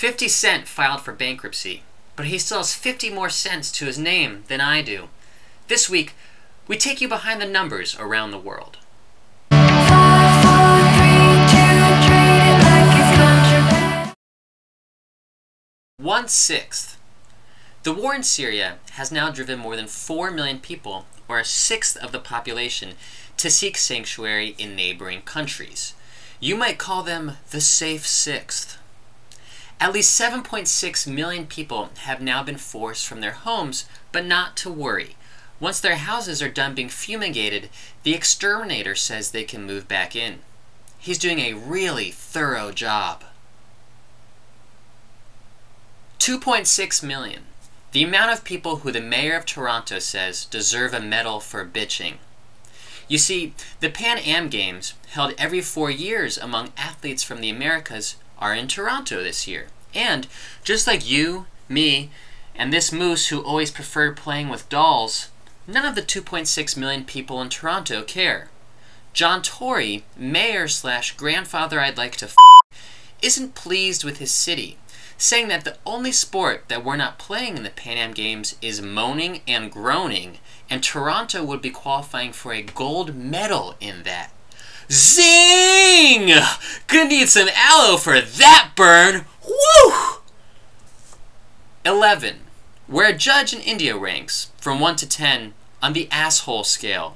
50 Cent filed for bankruptcy, but he still has 50 more cents to his name than I do. This week, we take you behind the numbers around the world. 1/6. The war in Syria has now driven more than 4 million people, or a sixth of the population, to seek sanctuary in neighboring countries. You might call them the safe sixth. At least 7.6 million people have now been forced from their homes, but not to worry. Once their houses are done being fumigated, the exterminator says they can move back in. He's doing a really thorough job. 2.6 million. The amount of people who the mayor of Toronto says deserve a medal for bitching. You see, the Pan Am Games, held every 4 years among athletes from the Americas, are in Toronto this year. And, just like you, me, and this moose who always preferred playing with dolls, none of the 2.6 million people in Toronto care. John Tory, mayor/grandfather I'd like to isn't pleased with his city, saying that the only sport that we're not playing in the Pan Am Games is moaning and groaning, and Toronto would be qualifying for a gold medal in that. Zing! Gonna need some aloe for that burn! Woo! 11. Where a judge in India ranks, from 1 to 10, on the asshole scale.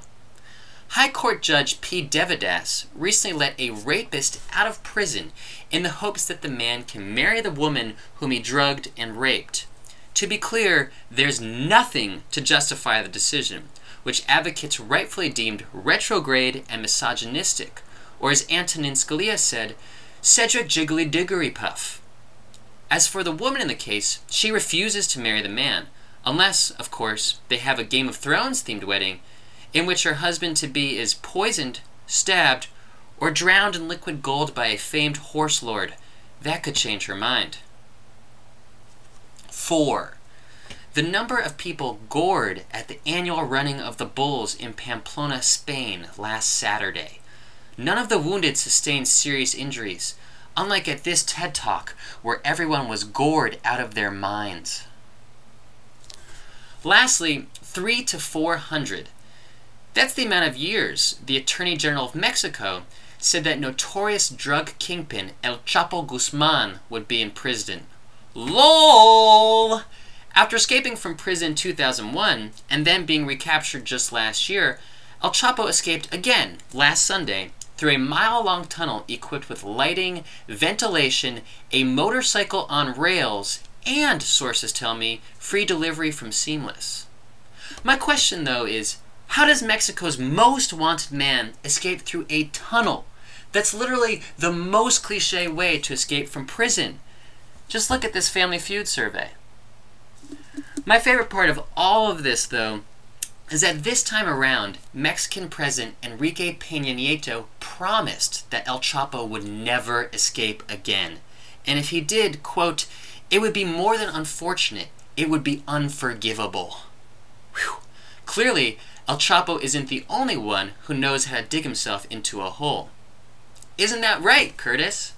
High Court Judge P. Devadas recently let a rapist out of prison in the hopes that the man can marry the woman whom he drugged and raped. To be clear, there's nothing to justify the decision, which advocates rightfully deemed retrograde and misogynistic, or as Antonin Scalia said, Cedric Jiggly Diggory Puff. As for the woman in the case, she refuses to marry the man, unless, of course, they have a Game of Thrones themed wedding in which her husband-to-be is poisoned, stabbed, or drowned in liquid gold by a famed horse lord. That could change her mind. 4. The number of people gored at the annual running of the bulls in Pamplona, Spain last Saturday. None of the wounded sustained serious injuries, unlike at this TED Talk where everyone was gored out of their minds. Lastly, 3 to 400. That's the amount of years the Attorney General of Mexico said that notorious drug kingpin El Chapo Guzman would be in prison. LOL! After escaping from prison in 2001 and then being recaptured just last year, El Chapo escaped again last Sunday through a mile-long tunnel equipped with lighting, ventilation, a motorcycle on rails, and, sources tell me, free delivery from Seamless. My question, though, is, how does Mexico's most wanted man escape through a tunnel? That's literally the most cliché way to escape from prison. Just look at this Family Feud survey. My favorite part of all of this, though, is that this time around, Mexican President Enrique Peña Nieto promised that El Chapo would never escape again. And if he did, quote, it would be more than unfortunate, it would be unforgivable. Whew. Clearly, El Chapo isn't the only one who knows how to dig himself into a hole. Isn't that right, Curtis?